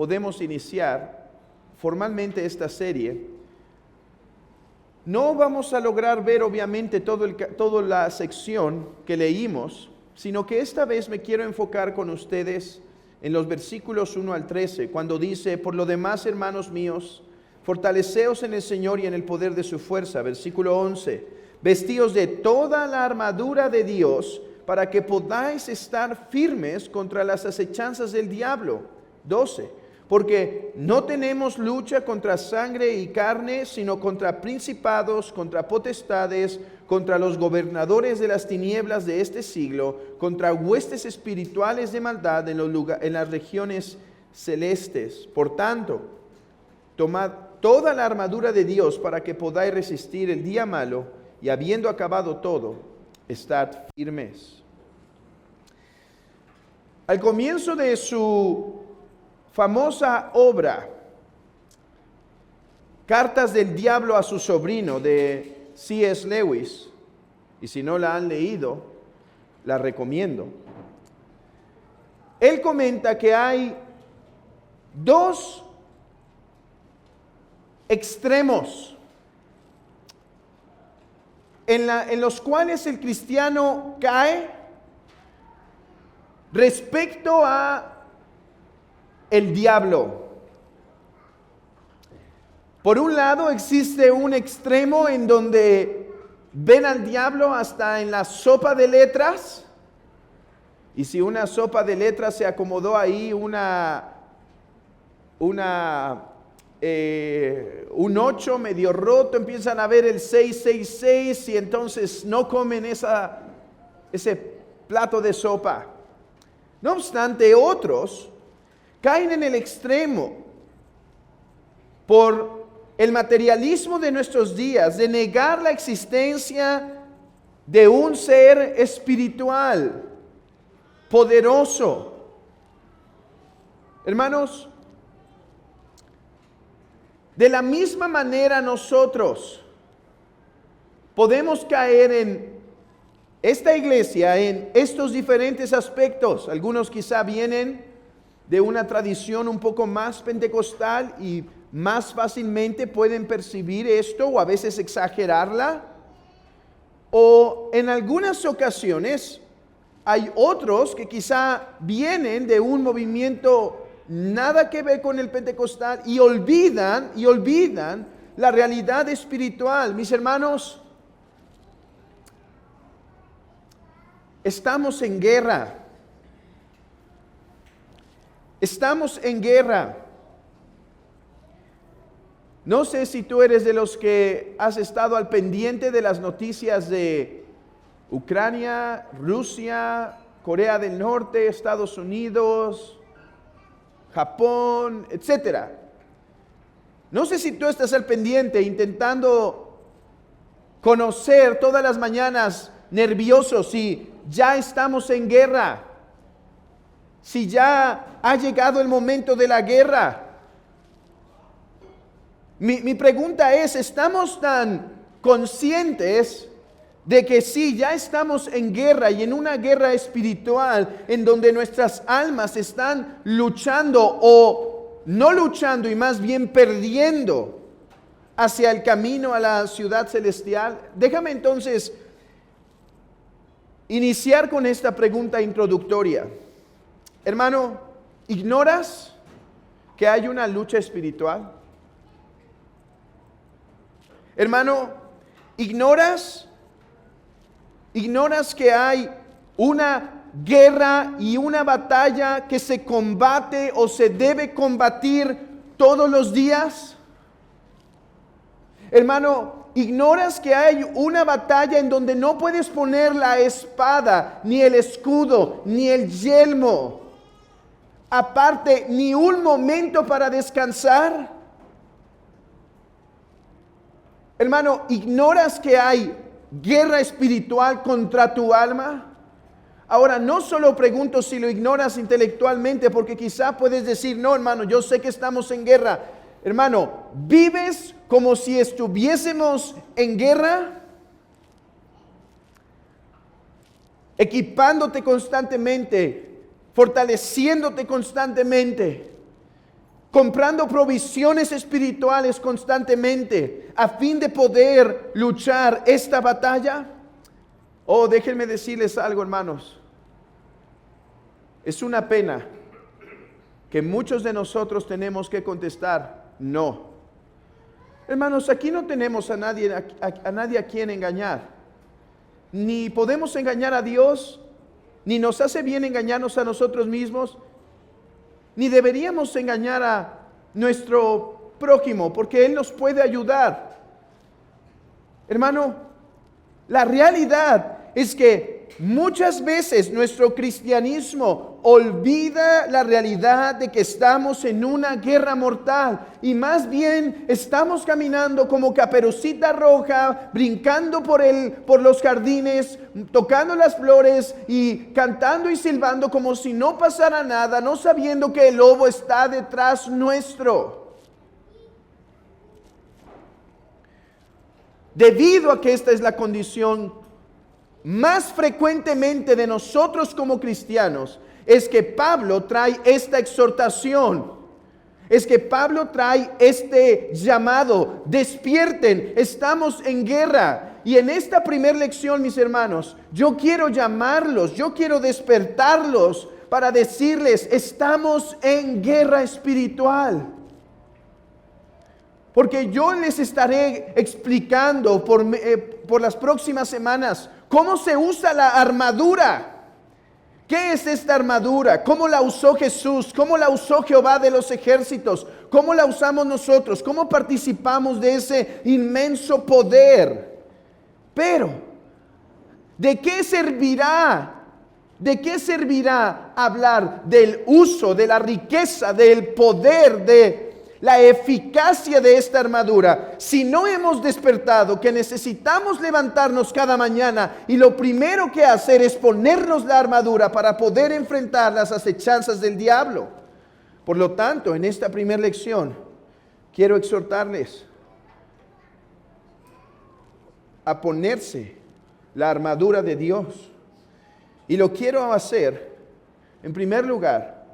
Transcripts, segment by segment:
podemos iniciar formalmente esta serie. No vamos a lograr ver obviamente toda la sección que leímos, sino que esta vez me quiero enfocar con ustedes en los versículos 1 al 13, cuando dice: por lo demás, hermanos míos, fortaleceos en el Señor y en el poder de su fuerza. Versículo 11, vestíos de toda la armadura de Dios para que podáis estar firmes contra las acechanzas del diablo. 12, porque no tenemos lucha contra sangre y carne, sino contra principados, contra potestades, contra los gobernadores de las tinieblas de este siglo, contra huestes espirituales de maldad en las regiones celestes. Por tanto, tomad toda la armadura de Dios para que podáis resistir el día malo, y habiendo acabado todo, estad firmes. Al comienzo de su famosa obra, Cartas del Diablo a su sobrino, de C.S. Lewis, y si no la han leído, la recomiendo. Él comenta que hay dos extremos en los cuales el cristiano cae respecto a el diablo. Por un lado existe un extremo en donde ven al diablo hasta en la sopa de letras, y si una sopa de letras se acomodó ahí un 8 medio roto, empiezan a ver el 666 y entonces no comen ese plato de sopa. No obstante, otros caen en el extremo por el materialismo de nuestros días, de negar la existencia de un ser espiritual, poderoso. Hermanos, de la misma manera nosotros podemos caer en esta iglesia, en estos diferentes aspectos. Algunos quizá vienen de una tradición un poco más pentecostal y más fácilmente pueden percibir esto o a veces exagerarla. O en algunas ocasiones hay otros que quizá vienen de un movimiento nada que ver con el pentecostal y olvidan la realidad espiritual. Mis hermanos, estamos en guerra. Estamos en guerra. No sé si tú eres de los que has estado al pendiente de las noticias de Ucrania, Rusia, Corea del Norte, Estados Unidos, Japón, etcétera. No sé si tú estás al pendiente intentando conocer todas las mañanas nervioso si ya estamos en guerra, si ya ha llegado el momento de la guerra. Mi pregunta es, ¿estamos tan conscientes de que sí, ya estamos en guerra y en una guerra espiritual en donde nuestras almas están luchando o no luchando y más bien perdiendo hacia el camino a la ciudad celestial? Déjame entonces iniciar con esta pregunta introductoria. Hermano, ¿ignoras que hay una lucha espiritual? Hermano, ¿ignoras que hay una guerra y una batalla que se combate o se debe combatir todos los días? Hermano, ¿ignoras que hay una batalla en donde no puedes poner la espada, ni el escudo, ni el yelmo aparte ni un momento para descansar? Hermano, ¿ignoras que hay guerra espiritual contra tu alma? Ahora, no solo pregunto si lo ignoras intelectualmente, porque quizá puedes decir, no, hermano, yo sé que estamos en guerra. Hermano, ¿vives como si estuviésemos en guerra? Equipándote constantemente, fortaleciéndote constantemente, comprando provisiones espirituales constantemente a fin de poder luchar esta batalla? Oh, déjenme decirles algo, hermanos. Es una pena que muchos de nosotros tenemos que contestar no. Hermanos, aquí no tenemos a nadie a quien engañar. Ni podemos engañar a Dios, ni nos hace bien engañarnos a nosotros mismos, ni deberíamos engañar a nuestro prójimo, porque Él nos puede ayudar. Hermano, la realidad es que muchas veces nuestro cristianismo olvida la realidad de que estamos en una guerra mortal y más bien estamos caminando como Caperucita Roja, brincando por los jardines, tocando las flores y cantando y silbando como si no pasara nada, no sabiendo que el lobo está detrás nuestro. Debido a que esta es la condición más frecuentemente de nosotros como cristianos, es que Pablo trae esta exhortación, es que Pablo trae este llamado: despierten, estamos en guerra. Y en esta primera lección, mis hermanos, yo quiero llamarlos, yo quiero despertarlos para decirles: estamos en guerra espiritual. Porque yo les estaré explicando por las próximas semanas cómo se usa la armadura. ¿Qué es esta armadura? ¿Cómo la usó Jesús? ¿Cómo la usó Jehová de los ejércitos? ¿Cómo la usamos nosotros? ¿Cómo participamos de ese inmenso poder? Pero, ¿de qué servirá? ¿De qué servirá hablar del uso, de la riqueza, del poder, de la eficacia de esta armadura si no hemos despertado que necesitamos levantarnos cada mañana y lo primero que hacer es ponernos la armadura para poder enfrentar las acechanzas del diablo? Por lo tanto, en esta primera lección quiero exhortarles a ponerse la armadura de Dios, y lo quiero hacer en primer lugar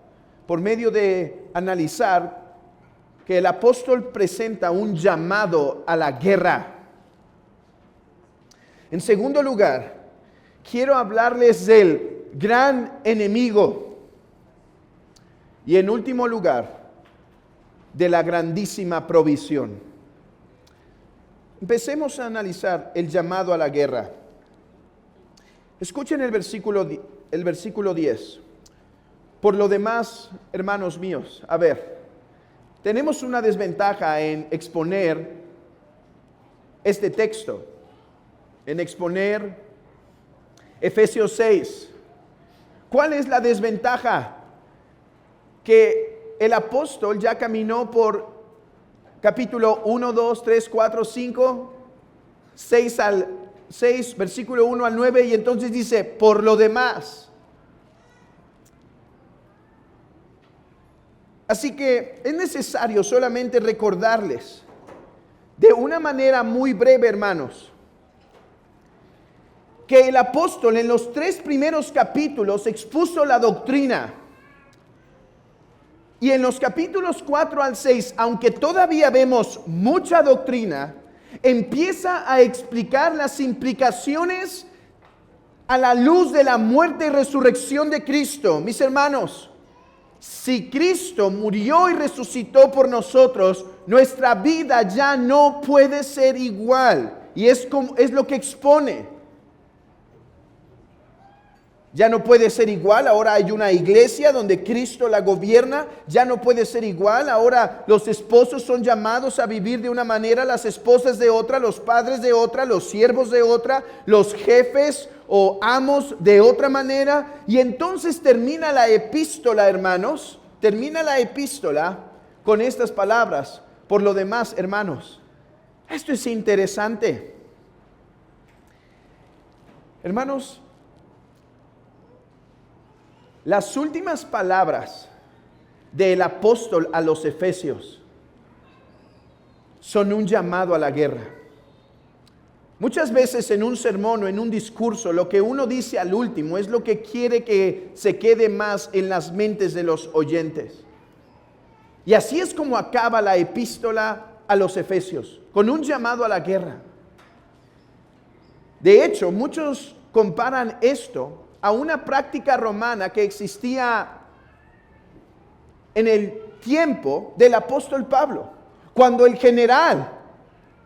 por medio de analizar que el apóstol presenta un llamado a la guerra. En segundo lugar, quiero hablarles del gran enemigo. Y en último lugar, de la grandísima provisión. Empecemos a analizar el llamado a la guerra. Escuchen el versículo 10. Por lo demás, hermanos míos, a ver, tenemos una desventaja en exponer este texto, en exponer Efesios 6. ¿Cuál es la desventaja? Que el apóstol ya caminó por capítulo 1, 2, 3, 4, 5, 6 versículo 1 al 9, y entonces dice, por lo demás. Así que es necesario solamente recordarles de una manera muy breve, hermanos, que el apóstol en los 3 primeros capítulos expuso la doctrina. Y en los capítulos 4 al 6, aunque todavía vemos mucha doctrina, empieza a explicar las implicaciones a la luz de la muerte y resurrección de Cristo. Mis hermanos, si Cristo murió y resucitó por nosotros, nuestra vida ya no puede ser igual. Y es lo que expone. Ya no puede ser igual. Ahora hay una iglesia donde Cristo la gobierna. Ya no puede ser igual. Ahora los esposos son llamados a vivir de una manera, las esposas de otra, los padres de otra, los siervos de otra, los jefes o amos de otra manera. Y entonces termina la epístola, hermanos, termina la epístola con estas palabras: por lo demás, hermanos. Esto es interesante. Hermanos, las últimas palabras del apóstol a los efesios son un llamado a la guerra. Muchas veces en un sermón o en un discurso, lo que uno dice al último es lo que quiere que se quede más en las mentes de los oyentes. Y así es como acaba la epístola a los Efesios, con un llamado a la guerra. De hecho, muchos comparan esto a una práctica romana que existía en el tiempo del apóstol Pablo, cuando el general,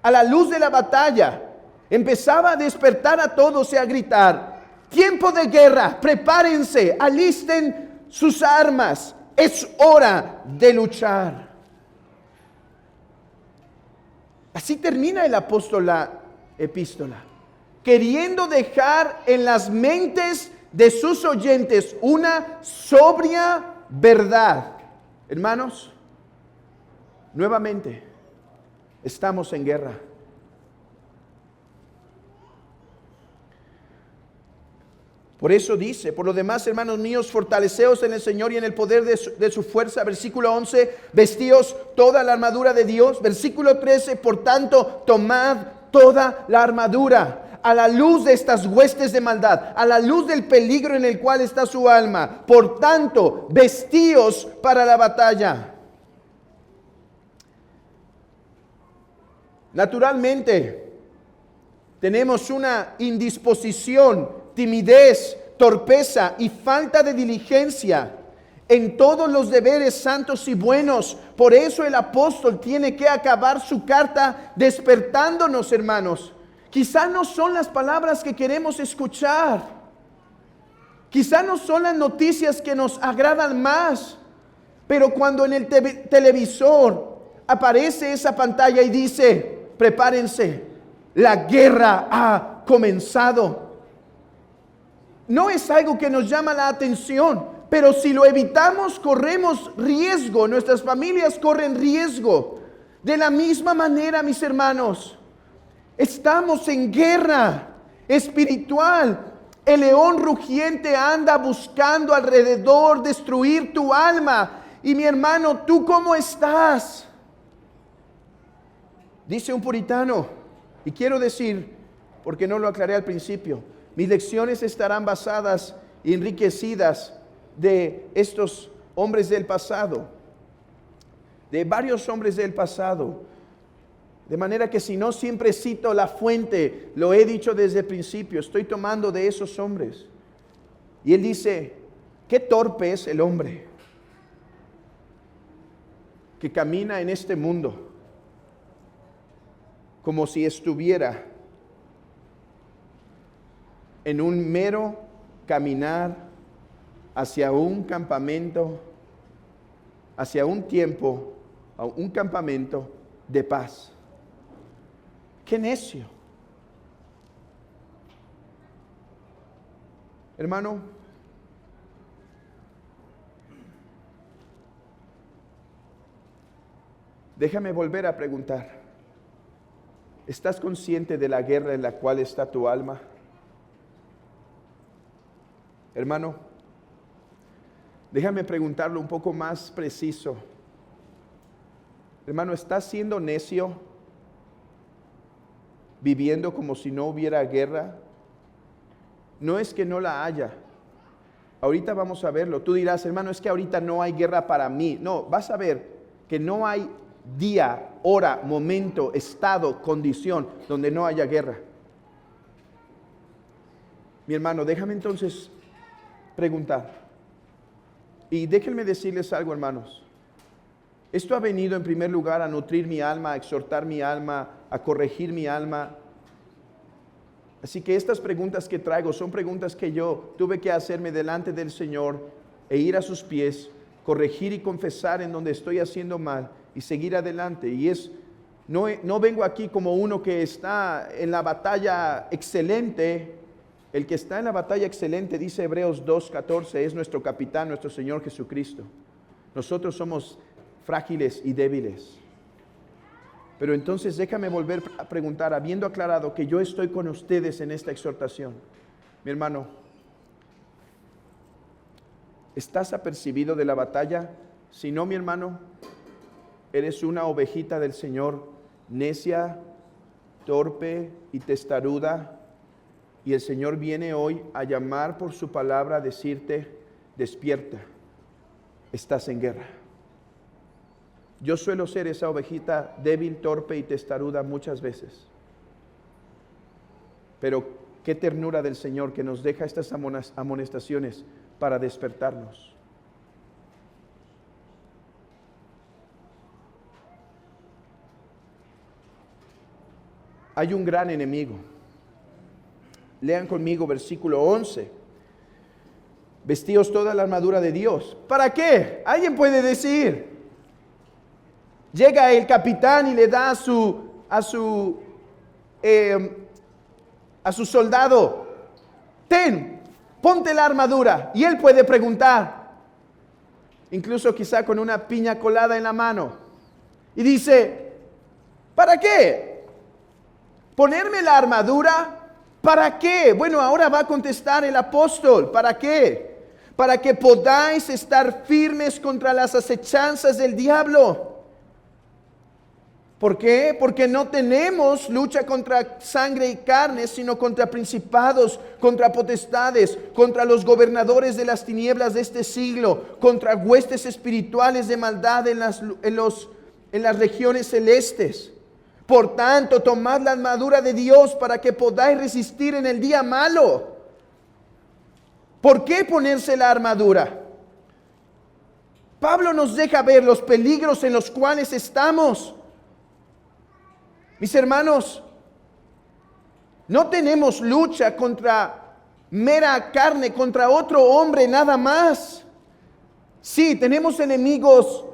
a la luz de la batalla, empezaba a despertar a todos y a gritar: tiempo de guerra, prepárense, alisten sus armas, es hora de luchar. Así termina el apóstol la epístola, queriendo dejar en las mentes de sus oyentes una sobria verdad. Hermanos, nuevamente estamos en guerra. Por eso dice: por lo demás, hermanos míos, fortaleceos en el Señor y en el poder de su fuerza. Versículo 11, vestíos toda la armadura de Dios. Versículo 13, por tanto, tomad toda la armadura, a la luz de estas huestes de maldad, a la luz del peligro en el cual está su alma. Por tanto, vestíos para la batalla. Naturalmente, tenemos una indisposición, timidez, torpeza y falta de diligencia en todos los deberes santos y buenos. Por eso el apóstol tiene que acabar su carta despertándonos, hermanos. Quizá no son las palabras que queremos escuchar. Quizá no son las noticias que nos agradan más. Pero cuando en el televisor aparece esa pantalla y dice: prepárense, la guerra ha comenzado, no es algo que nos llama la atención, pero si lo evitamos corremos riesgo, nuestras familias corren riesgo. De la misma manera, mis hermanos, estamos en guerra espiritual. El león rugiente anda buscando alrededor destruir tu alma. Y mi hermano, ¿tú cómo estás? Dice un puritano, y quiero decir, porque no lo aclaré al principio, mis lecciones estarán basadas y enriquecidas de estos hombres del pasado, de varios hombres del pasado. De manera que si no siempre cito la fuente, lo he dicho desde el principio, estoy tomando de esos hombres. Y él dice: qué torpe es el hombre que camina en este mundo como si estuviera en un mero caminar hacia un campamento, hacia un tiempo, a un campamento de paz. ¡Qué necio! Hermano, déjame volver a preguntar: ¿estás consciente de la guerra en la cual está tu alma? Hermano, déjame preguntarlo un poco más preciso. Hermano, ¿estás siendo necio viviendo como si no hubiera guerra? No es que no la haya. Ahorita vamos a verlo. Tú dirás: hermano, es que ahorita no hay guerra para mí. No, vas a ver que no hay día, hora, momento, estado, condición donde no haya guerra. Mi hermano, déjame entonces preguntar. Y déjenme decirles algo, hermanos. Esto ha venido en primer lugar a nutrir mi alma, a exhortar mi alma, a corregir mi alma. Así que estas preguntas que traigo son preguntas que yo tuve que hacerme delante del Señor e ir a sus pies, corregir y confesar en donde estoy haciendo mal y seguir adelante. Y no vengo aquí como uno que está en la batalla excelente. El que está en la batalla excelente, dice Hebreos 2:14, es nuestro capitán, nuestro Señor Jesucristo. Nosotros somos frágiles y débiles. Pero entonces déjame volver a preguntar, habiendo aclarado que yo estoy con ustedes en esta exhortación. Mi hermano, ¿estás apercibido de la batalla? Si no, mi hermano, eres una ovejita del Señor, necia, torpe y testaruda. Y el Señor viene hoy a llamar por su palabra, a decirte: despierta, estás en guerra. Yo suelo ser esa ovejita débil, torpe y testaruda muchas veces. Pero qué ternura del Señor que nos deja estas amonestaciones para despertarnos. Hay un gran enemigo. Lean conmigo versículo 11. Vestíos toda la armadura de Dios. ¿Para qué? Alguien puede decir. Llega el capitán y le da a su soldado, ponte la armadura. Y él puede preguntar, incluso quizá con una piña colada en la mano, y dice, ¿para qué? ¿Ponerme la armadura? ¿Para qué? Bueno, ahora va a contestar el apóstol, ¿para qué? Para que podáis estar firmes contra las acechanzas del diablo. ¿Por qué? Porque no tenemos lucha contra sangre y carne, sino contra principados, contra potestades, contra los gobernadores de las tinieblas de este siglo, contra huestes espirituales de maldad en las regiones celestes. Por tanto, tomad la armadura de Dios para que podáis resistir en el día malo. ¿Por qué ponerse la armadura? Pablo nos deja ver los peligros en los cuales estamos. Mis hermanos, no tenemos lucha contra mera carne, contra otro hombre nada más. Sí, tenemos enemigos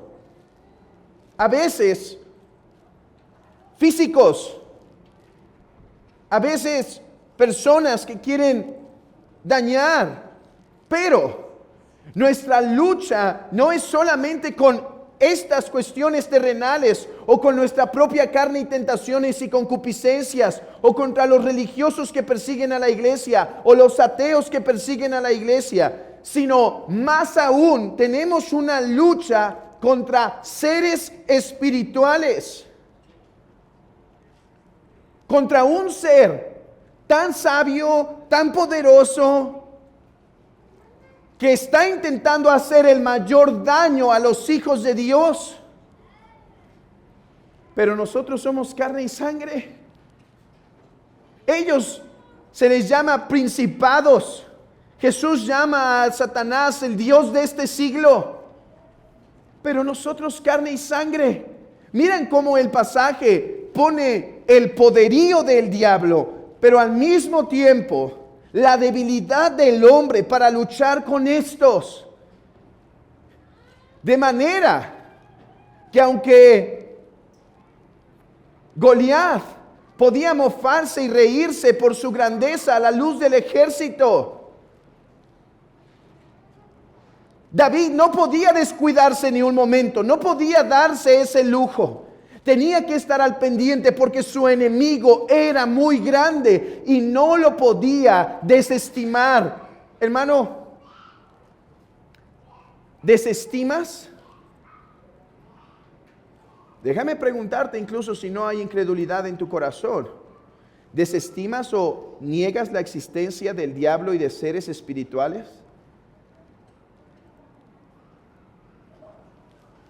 a veces físicos, a veces personas que quieren dañar, pero nuestra lucha no es solamente con estas cuestiones terrenales o con nuestra propia carne y tentaciones y concupiscencias o contra los religiosos que persiguen a la iglesia o los ateos que persiguen a la iglesia, sino más aún tenemos una lucha contra seres espirituales, contra un ser tan sabio, tan poderoso, que está intentando hacer el mayor daño a los hijos de Dios. Pero nosotros somos carne y sangre. Ellos se les llama principados. Jesús llama a Satanás el Dios de este siglo. Pero nosotros carne y sangre. Miren cómo el pasaje pone el poderío del diablo, pero al mismo tiempo la debilidad del hombre para luchar con estos. De manera que aunque Goliat podía mofarse y reírse por su grandeza a la luz del ejército, David no podía descuidarse ni un momento, no podía darse ese lujo. Tenía que estar al pendiente porque su enemigo era muy grande y no lo podía desestimar. Hermano, ¿desestimas? Déjame preguntarte, incluso si no hay incredulidad en tu corazón, ¿desestimas o niegas la existencia del diablo y de seres espirituales?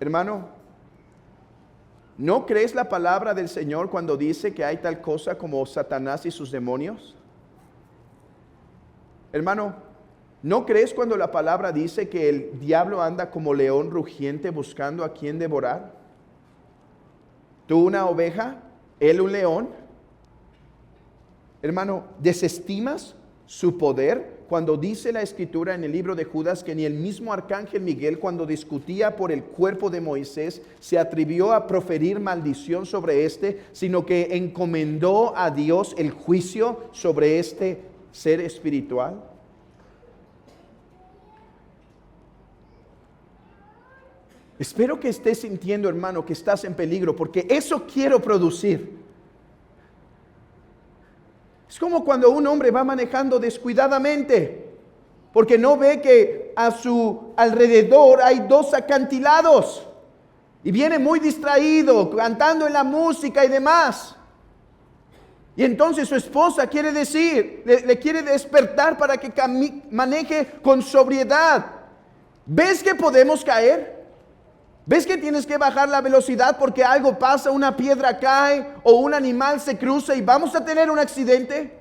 Hermano, ¿no crees la palabra del Señor cuando dice que hay tal cosa como Satanás y sus demonios? Hermano, ¿no crees cuando la palabra dice que el diablo anda como león rugiente buscando a quien devorar? ¿Tú una oveja? ¿Él un león? Hermano, ¿desestimas su poder? Cuando dice la Escritura en el libro de Judas que ni el mismo arcángel Miguel, cuando discutía por el cuerpo de Moisés, se atrevió a proferir maldición sobre éste, sino que encomendó a Dios el juicio sobre este ser espiritual. Espero que estés sintiendo, hermano, que estás en peligro, porque eso quiero producir. Es como cuando un hombre va manejando descuidadamente, porque no ve que a su alrededor hay dos acantilados, y viene muy distraído, cantando en la música y demás. Y entonces su esposa le quiere despertar para que maneje con sobriedad. ¿Ves que podemos caer? ¿Ves que tienes que bajar la velocidad porque algo pasa, una piedra cae o un animal se cruza y vamos a tener un accidente?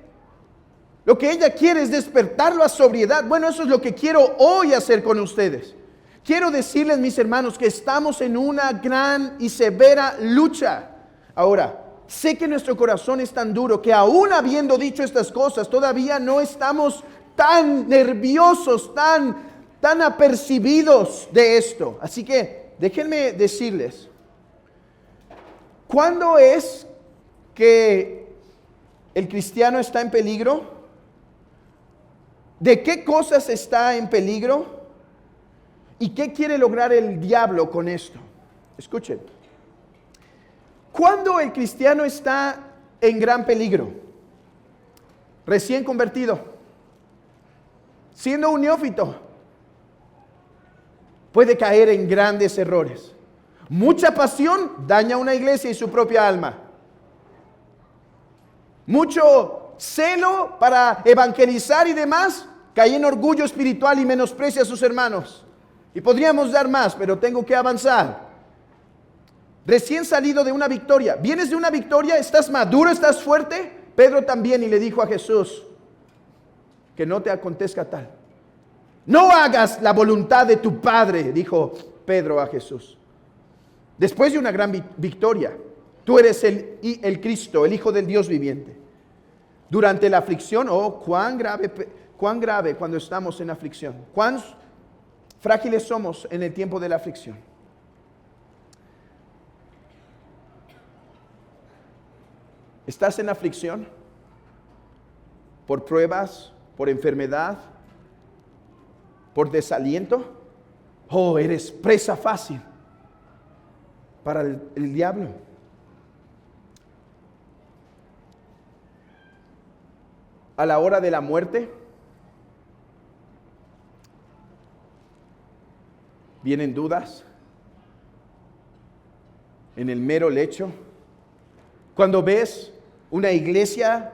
Lo que ella quiere es despertarlo a sobriedad. Bueno, eso es lo que quiero hoy hacer con ustedes. Quiero decirles, mis hermanos, que estamos en una gran y severa lucha. Ahora, sé que nuestro corazón es tan duro que aún habiendo dicho estas cosas, todavía no estamos tan nerviosos, tan apercibidos de esto. Así que déjenme decirles, ¿cuándo es que el cristiano está en peligro? ¿De qué cosas está en peligro? ¿Y qué quiere lograr el diablo con esto? Escuchen. ¿Cuándo el cristiano está en gran peligro? Recién convertido, siendo un neófito, puede caer en grandes errores. Mucha pasión daña una iglesia y su propia alma. Mucho celo para evangelizar y demás, cae en orgullo espiritual y menosprecia a sus hermanos. Y podríamos dar más, pero tengo que avanzar. Recién salido de una victoria. ¿Vienes de una victoria? ¿Estás maduro? ¿Estás fuerte? Pedro también, y le dijo a Jesús, que no te acontezca tal. No hagas la voluntad de tu Padre, dijo Pedro a Jesús. Después de una gran victoria, tú eres el Cristo, el Hijo del Dios viviente. Durante la aflicción, cuán grave cuando estamos en aflicción. Cuán frágiles somos en el tiempo de la aflicción. ¿Estás en aflicción? ¿Por pruebas? ¿Por enfermedad? ¿Por desaliento? Eres presa fácil para el diablo. A la hora de la muerte, vienen dudas. En el mero lecho, cuando ves una iglesia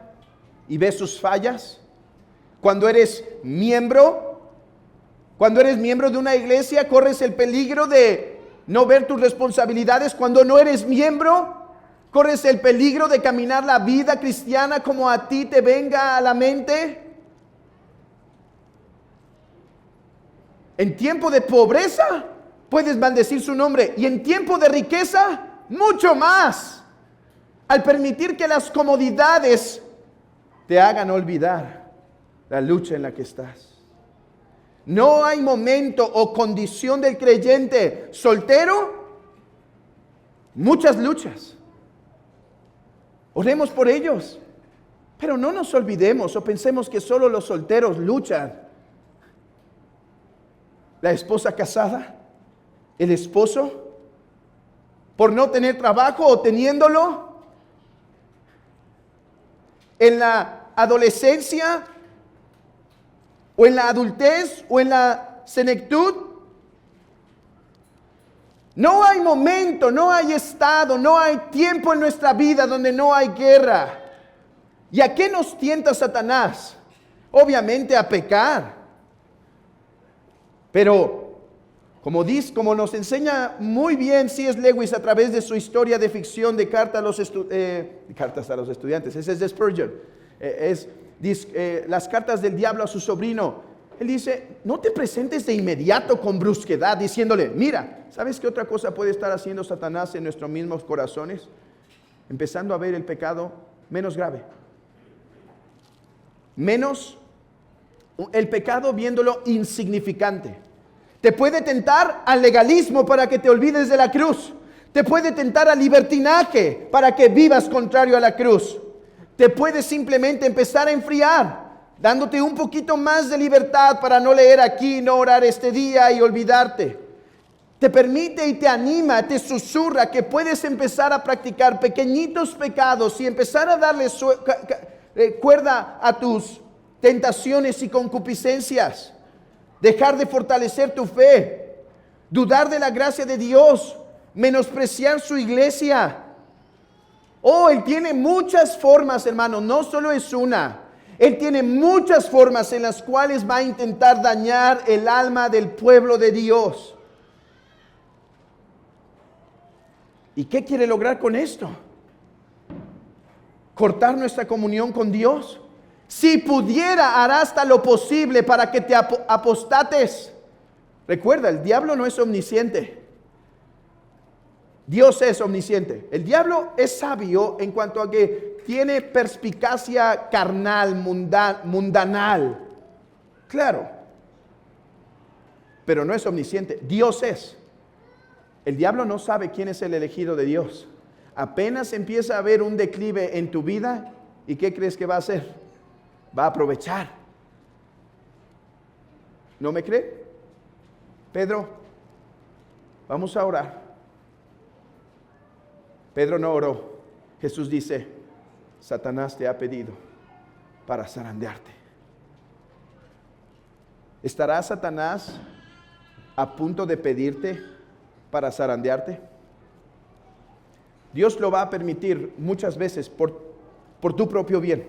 y ves sus fallas, cuando eres miembro de una iglesia, corres el peligro de no ver tus responsabilidades. Cuando no eres miembro, corres el peligro de caminar la vida cristiana como a ti te venga a la mente. En tiempo de pobreza puedes maldecir su nombre, y en tiempo de riqueza mucho más, al permitir que las comodidades te hagan olvidar la lucha en la que estás. No hay momento o condición del creyente soltero, muchas luchas. Oremos por ellos, pero no nos olvidemos o pensemos que solo los solteros luchan. La esposa casada, el esposo, por no tener trabajo o teniéndolo, en la adolescencia o en la adultez o en la senectud. No hay momento, no hay estado, no hay tiempo en nuestra vida donde no hay guerra. ¿Y a qué nos tienta Satanás? Obviamente a pecar. Pero como nos enseña muy bien C.S. Lewis a través de su historia de ficción de cartas a los estudiantes, ese es de Spurgeon, las cartas del diablo a su sobrino. Él dice, no te presentes de inmediato con brusquedad diciéndole, mira, ¿sabes qué otra cosa puede estar haciendo Satanás en nuestros mismos corazones? Empezando a ver el pecado menos grave. El pecado viéndolo insignificante. Te puede tentar al legalismo para que te olvides de la cruz. Te puede tentar al libertinaje para que vivas contrario a la cruz. Te puede simplemente empezar a enfriar, dándote un poquito más de libertad para no leer aquí, no orar este día y olvidarte. Te permite y te anima, te susurra que puedes empezar a practicar pequeñitos pecados y empezar a darle cuerda a tus tentaciones y concupiscencias. Dejar de fortalecer tu fe, dudar de la gracia de Dios, menospreciar su iglesia. Él tiene muchas formas, hermano, no solo es una. Él tiene muchas formas en las cuales va a intentar dañar el alma del pueblo de Dios. ¿Y qué quiere lograr con esto? ¿Cortar nuestra comunión con Dios? Si pudiera, hará hasta lo posible para que te apostates. Recuerda, el diablo no es omnisciente. Dios es omnisciente. El diablo es sabio en cuanto a que tiene perspicacia carnal, mundanal. Claro. Pero no es omnisciente. Dios es. El diablo no sabe quién es el elegido de Dios. Apenas empieza a haber un declive en tu vida, ¿y qué crees que va a hacer? Va a aprovechar. ¿No me cree? Pedro, vamos a orar. Pedro no oró. Jesús dice, Satanás te ha pedido para zarandearte. ¿Estará Satanás a punto de pedirte para zarandearte? Dios lo va a permitir muchas veces por tu propio bien.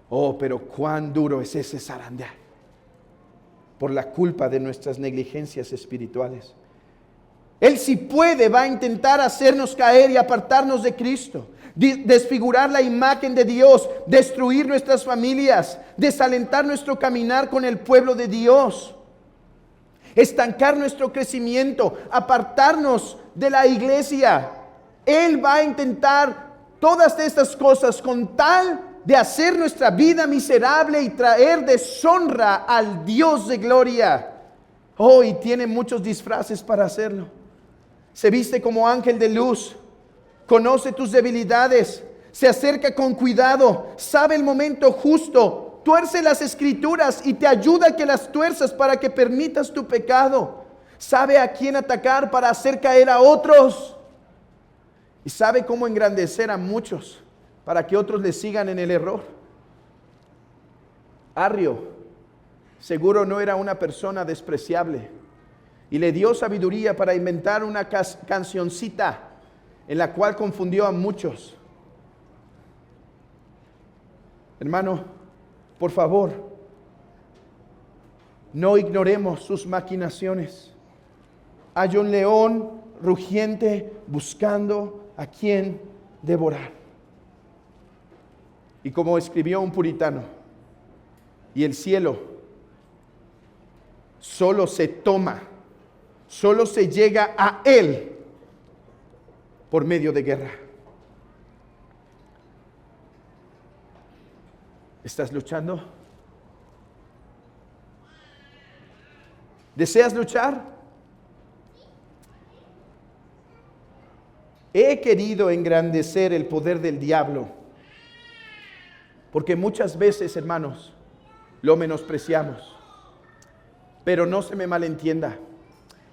Oh, pero cuán duro es ese zarandear por la culpa de nuestras negligencias espirituales. Él, si puede, va a intentar hacernos caer y apartarnos de Cristo, desfigurar la imagen de Dios, destruir nuestras familias, desalentar nuestro caminar con el pueblo de Dios, estancar nuestro crecimiento, apartarnos de la iglesia. Él va a intentar todas estas cosas con tal de hacer nuestra vida miserable y traer deshonra al Dios de gloria. Oh, y tiene muchos disfraces para hacerlo. Se viste como ángel de luz, conoce tus debilidades, se acerca con cuidado, sabe el momento justo, tuerce las escrituras y te ayuda a que las tuerzas para que permitas tu pecado. Sabe a quién atacar para hacer caer a otros. Y sabe cómo engrandecer a muchos para que otros le sigan en el error. Arrio seguro no era una persona despreciable. Y le dio sabiduría para inventar una cancioncita en la cual confundió a muchos. Hermano, por favor, no ignoremos sus maquinaciones. Hay un león rugiente buscando a quien devorar. Y como escribió un puritano, y el cielo solo se toma, solo se llega a él por medio de guerra. ¿Estás luchando? ¿Deseas luchar? He querido engrandecer el poder del diablo, porque muchas veces, hermanos, lo menospreciamos. Pero no se me malentienda.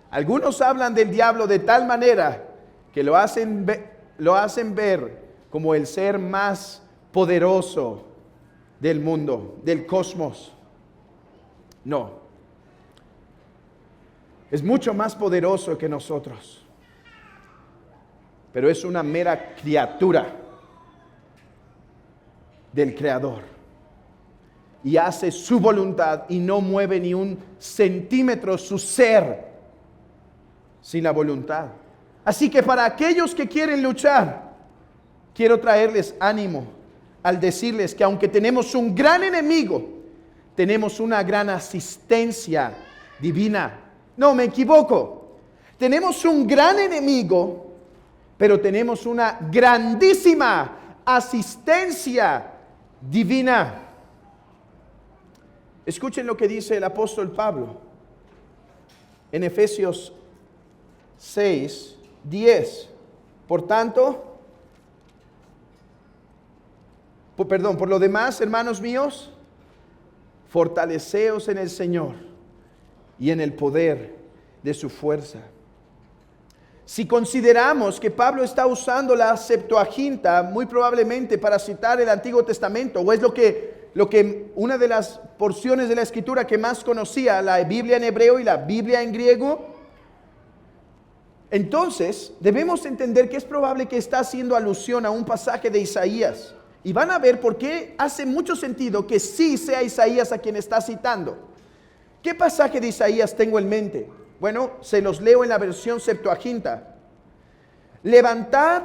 Algunos hablan del diablo de tal manera que lo hacen ver como el ser más poderoso del mundo, del cosmos. No. Es mucho más poderoso que nosotros. Pero es una mera criatura del Creador. Y hace su voluntad y no mueve ni un centímetro su ser sin la voluntad. Así que para aquellos que quieren luchar, quiero traerles ánimo al decirles que aunque tenemos un gran enemigo, tenemos una gran asistencia divina. No, me equivoco. Tenemos un gran enemigo, pero tenemos una grandísima asistencia divina. Escuchen lo que dice el apóstol Pablo en Efesios 6:10. Por lo demás, hermanos míos, fortaleceos en el Señor y en el poder de su fuerza. Si consideramos que Pablo está usando la Septuaginta, muy probablemente para citar el Antiguo Testamento, o es lo que una de las porciones de la Escritura que más conocía, la Biblia en hebreo y la Biblia en griego, entonces debemos entender que es probable que está haciendo alusión a un pasaje de Isaías. Y van a ver por qué hace mucho sentido que sí sea Isaías a quien está citando. ¿Qué pasaje de Isaías tengo en mente? Bueno, se los leo en la versión Septuaginta. levantad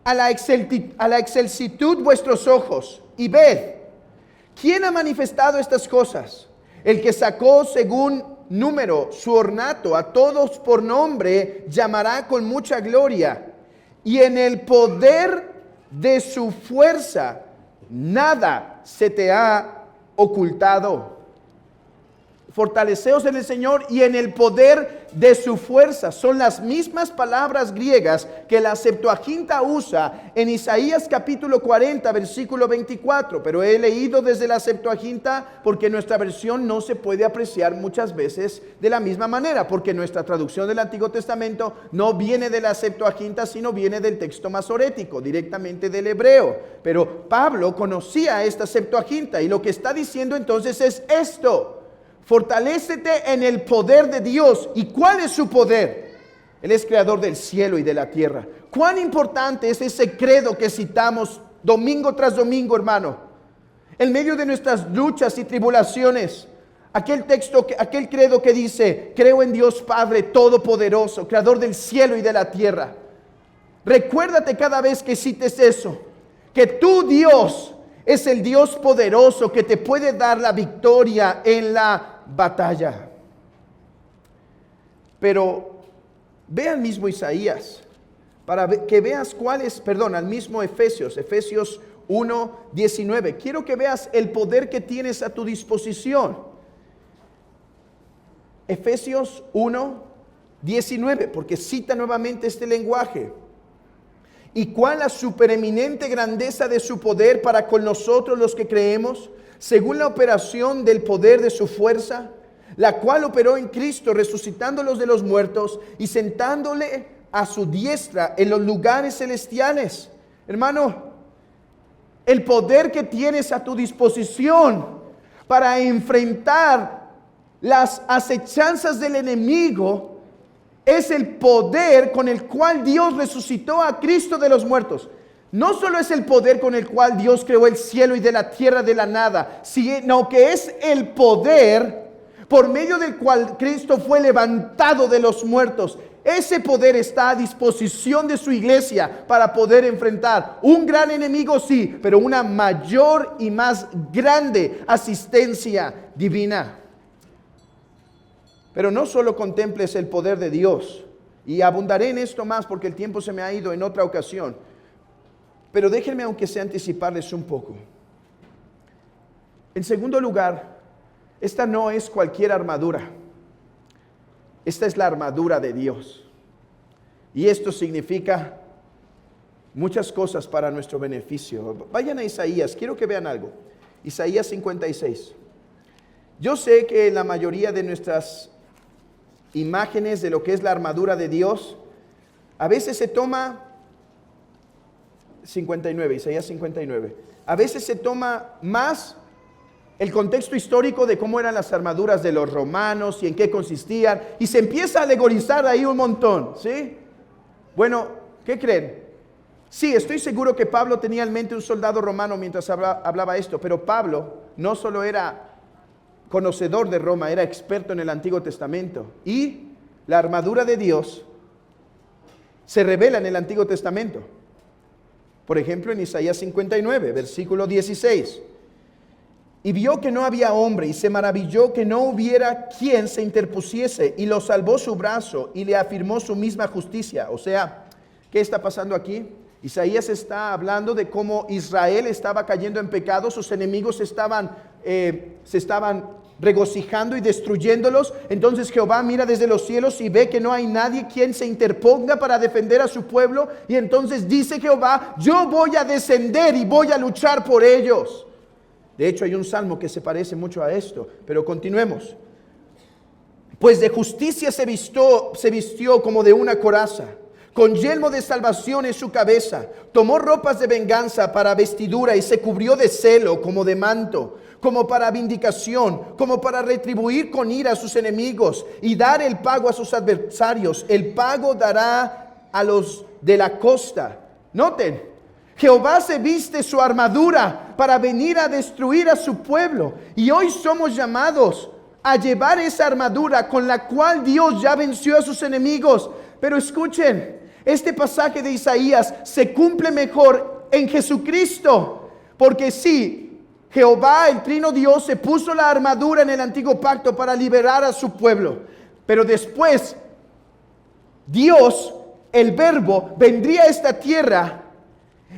a la excelsitud vuestros ojos y ved, ¿quién ha manifestado estas cosas? El que sacó según número su ornato, a todos por nombre llamará con mucha gloria, y en el poder de su fuerza nada se te ha ocultado. Fortaleceos en el Señor y en el poder de su fuerza. Son las mismas palabras griegas que la Septuaginta usa en Isaías capítulo 40, versículo 24. Pero he leído desde la Septuaginta porque nuestra versión no se puede apreciar muchas veces de la misma manera, porque nuestra traducción del Antiguo Testamento no viene de la Septuaginta, sino viene del texto masorético, directamente del hebreo. Pero Pablo conocía esta Septuaginta y lo que está diciendo entonces es esto: fortalécete en el poder de Dios. ¿Y cuál es su poder? Él es creador del cielo y de la tierra. ¿Cuán importante es ese credo que citamos domingo tras domingo, hermano? En medio de nuestras luchas y tribulaciones, aquel credo que dice: creo en Dios Padre Todopoderoso, creador del cielo y de la tierra. Recuérdate cada vez que cites eso, que tu Dios es el Dios poderoso que te puede dar la victoria en la batalla. Pero ve al mismo Isaías para que veas al mismo Efesios 1:19. Quiero que veas el poder que tienes a tu disposición. Efesios 1:19, porque cita nuevamente este lenguaje. Y cuál la supereminente grandeza de su poder para con nosotros los que creemos, según la operación del poder de su fuerza, la cual operó en Cristo, resucitándolos de los muertos y sentándole a su diestra en los lugares celestiales. Hermano, el poder que tienes a tu disposición para enfrentar las acechanzas del enemigo es el poder con el cual Dios resucitó a Cristo de los muertos. No solo es el poder con el cual Dios creó el cielo y de la tierra de la nada, sino que es el poder por medio del cual Cristo fue levantado de los muertos. Ese poder está a disposición de su iglesia para poder enfrentar un gran enemigo, sí, pero una mayor y más grande asistencia divina. Pero no solo contemples el poder de Dios, y abundaré en esto más porque el tiempo se me ha ido en otra ocasión, pero déjenme aunque sea anticiparles un poco. En segundo lugar, esta no es cualquier armadura. Esta es la armadura de Dios. Y esto significa muchas cosas para nuestro beneficio. Vayan a Isaías, quiero que vean algo. Isaías 56. Yo sé que la mayoría de nuestras imágenes de lo que es la armadura de Dios, a veces se toma 59, Isaías 59. A veces se toma más el contexto histórico de cómo eran las armaduras de los romanos y en qué consistían, y se empieza a alegorizar ahí un montón, ¿sí? Bueno, ¿qué creen? Sí, estoy seguro que Pablo tenía en mente un soldado romano mientras hablaba esto, pero Pablo no solo era conocedor de Roma, era experto en el Antiguo Testamento, y la armadura de Dios se revela en el Antiguo Testamento. Por ejemplo, en Isaías 59, versículo 16. Y vio que no había hombre, y se maravilló que no hubiera quien se interpusiese, y lo salvó su brazo, y le afirmó su misma justicia. O sea, ¿qué está pasando aquí? Isaías está hablando de cómo Israel estaba cayendo en pecado, sus enemigos se estaban regocijando y destruyéndolos. Entonces Jehová mira desde los cielos y ve que no hay nadie quien se interponga para defender a su pueblo, y entonces dice Jehová: yo voy a descender y voy a luchar por ellos. De hecho, hay un salmo que se parece mucho a esto, pero continuemos. Pues de justicia se vistió como de una coraza, con yelmo de salvación en su cabeza. Tomó ropas de venganza para vestidura y se cubrió de celo como de manto, como para vindicación, como para retribuir con ira a sus enemigos y dar el pago a sus adversarios. El pago dará a los de la costa. Noten, Jehová se viste su armadura para venir a destruir a su pueblo. Y hoy somos llamados a llevar esa armadura con la cual Dios ya venció a sus enemigos. Pero escuchen, Este pasaje de Isaías se cumple mejor en Jesucristo, porque sí, Jehová, el trino Dios, se puso la armadura en el antiguo pacto para liberar a su pueblo, pero después Dios, el Verbo, vendría a esta tierra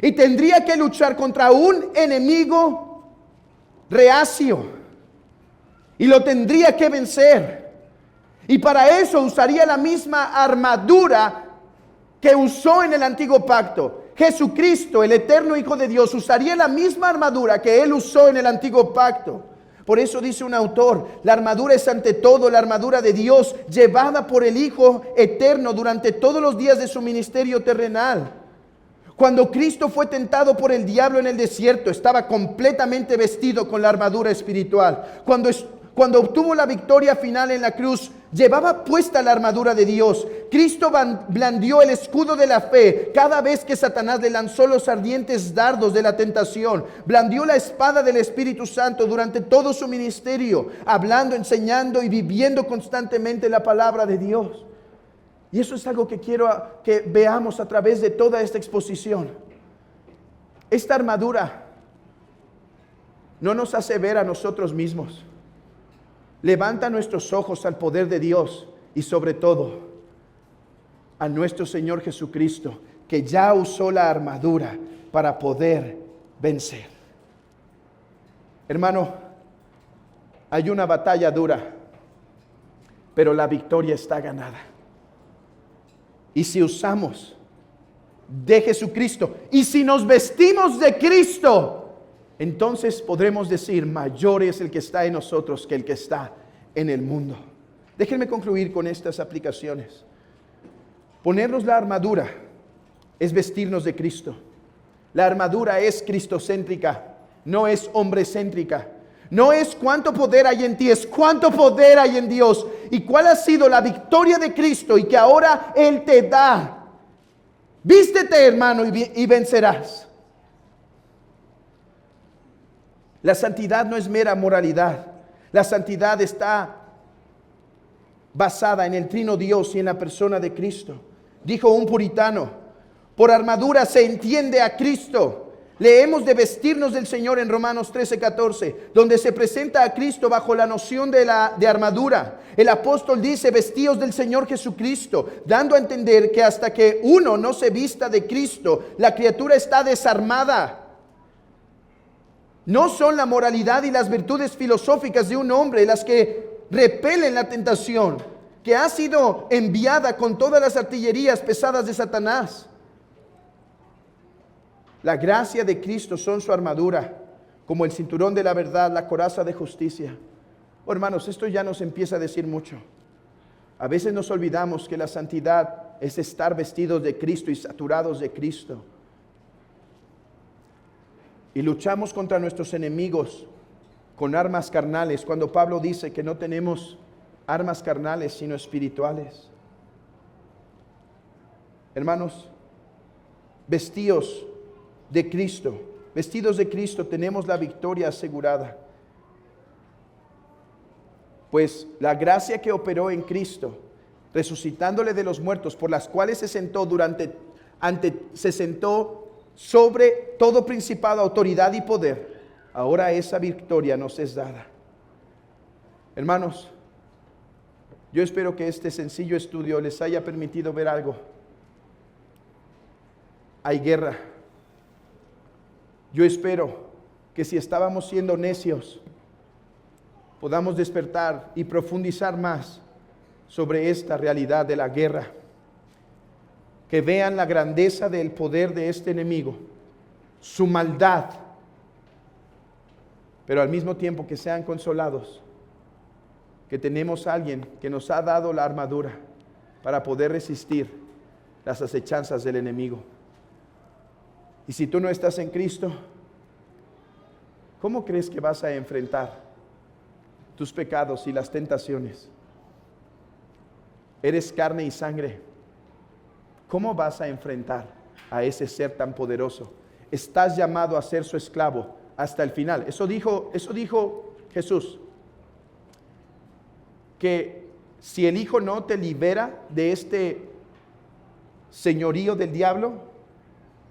y tendría que luchar contra un enemigo reacio y lo tendría que vencer, y para eso usaría la misma armadura que usó en el antiguo pacto. Jesucristo, el eterno Hijo de Dios, usaría la misma armadura que Él usó en el antiguo pacto. Por eso dice un autor, la armadura es ante todo la armadura de Dios, llevada por el Hijo eterno durante todos los días de su ministerio terrenal. Cuando Cristo fue tentado por el diablo en el desierto, estaba completamente vestido con la armadura espiritual. Cuando obtuvo la victoria final en la cruz, llevaba puesta la armadura de Dios. Cristo blandió el escudo de la fe cada vez que Satanás le lanzó los ardientes dardos de la tentación. Blandió la espada del Espíritu Santo durante todo su ministerio, hablando, enseñando y viviendo constantemente la palabra de Dios. Y eso es algo que quiero que veamos a través de toda esta exposición. Esta armadura no nos hace ver a nosotros mismos. Levanta nuestros ojos al poder de Dios y sobre todo a nuestro Señor Jesucristo, que ya usó la armadura para poder vencer. Hermano, hay una batalla dura, pero la victoria está ganada. Y si usamos de Jesucristo y si nos vestimos de Cristo, entonces podremos decir, mayor es el que está en nosotros que el que está en el mundo. Déjenme concluir con estas aplicaciones. Ponernos la armadura es vestirnos de Cristo. La armadura es cristocéntrica, no es hombrecéntrica. No es cuánto poder hay en ti, es cuánto poder hay en Dios. Y cuál ha sido la victoria de Cristo y que ahora Él te da. Vístete, hermano, y vencerás. La santidad no es mera moralidad. La santidad está basada en el trino Dios y en la persona de Cristo. Dijo un puritano, por armadura se entiende a Cristo. Leemos de vestirnos del Señor en Romanos 13:14, donde se presenta a Cristo bajo la noción de armadura. El apóstol dice, vestíos del Señor Jesucristo, dando a entender que hasta que uno no se vista de Cristo, la criatura está desarmada. No son la moralidad y las virtudes filosóficas de un hombre las que repelen la tentación, que ha sido enviada con todas las artillerías pesadas de Satanás. La gracia de Cristo son su armadura, como el cinturón de la verdad, la coraza de justicia. Oh, hermanos, esto ya nos empieza a decir mucho. A veces nos olvidamos que la santidad es estar vestidos de Cristo y saturados de Cristo. Y luchamos contra nuestros enemigos con armas carnales, cuando Pablo dice que no tenemos armas carnales sino espirituales. Hermanos, vestidos de Cristo tenemos la victoria asegurada. Pues la gracia que operó en Cristo, resucitándole de los muertos, por las cuales se sentó sobre todo principado, autoridad y poder, ahora esa victoria nos es dada. Hermanos, yo espero que este sencillo estudio les haya permitido ver algo. Hay guerra. Yo espero que si estábamos siendo necios, podamos despertar y profundizar más sobre esta realidad de la guerra. Que vean la grandeza del poder de este enemigo, su maldad, pero al mismo tiempo que sean consolados, que tenemos a alguien que nos ha dado la armadura para poder resistir las acechanzas del enemigo. Y si tú no estás en Cristo, ¿cómo crees que vas a enfrentar tus pecados y las tentaciones? Eres carne y sangre. ¿Cómo vas a enfrentar a ese ser tan poderoso? Estás llamado a ser su esclavo hasta el final. Eso dijo Jesús. Que si el Hijo no te libera de este señorío del diablo,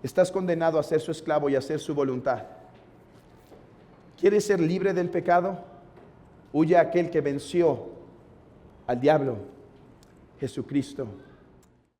estás condenado a ser su esclavo y a hacer su voluntad. ¿Quieres ser libre del pecado? Huye a aquel que venció al diablo, Jesucristo.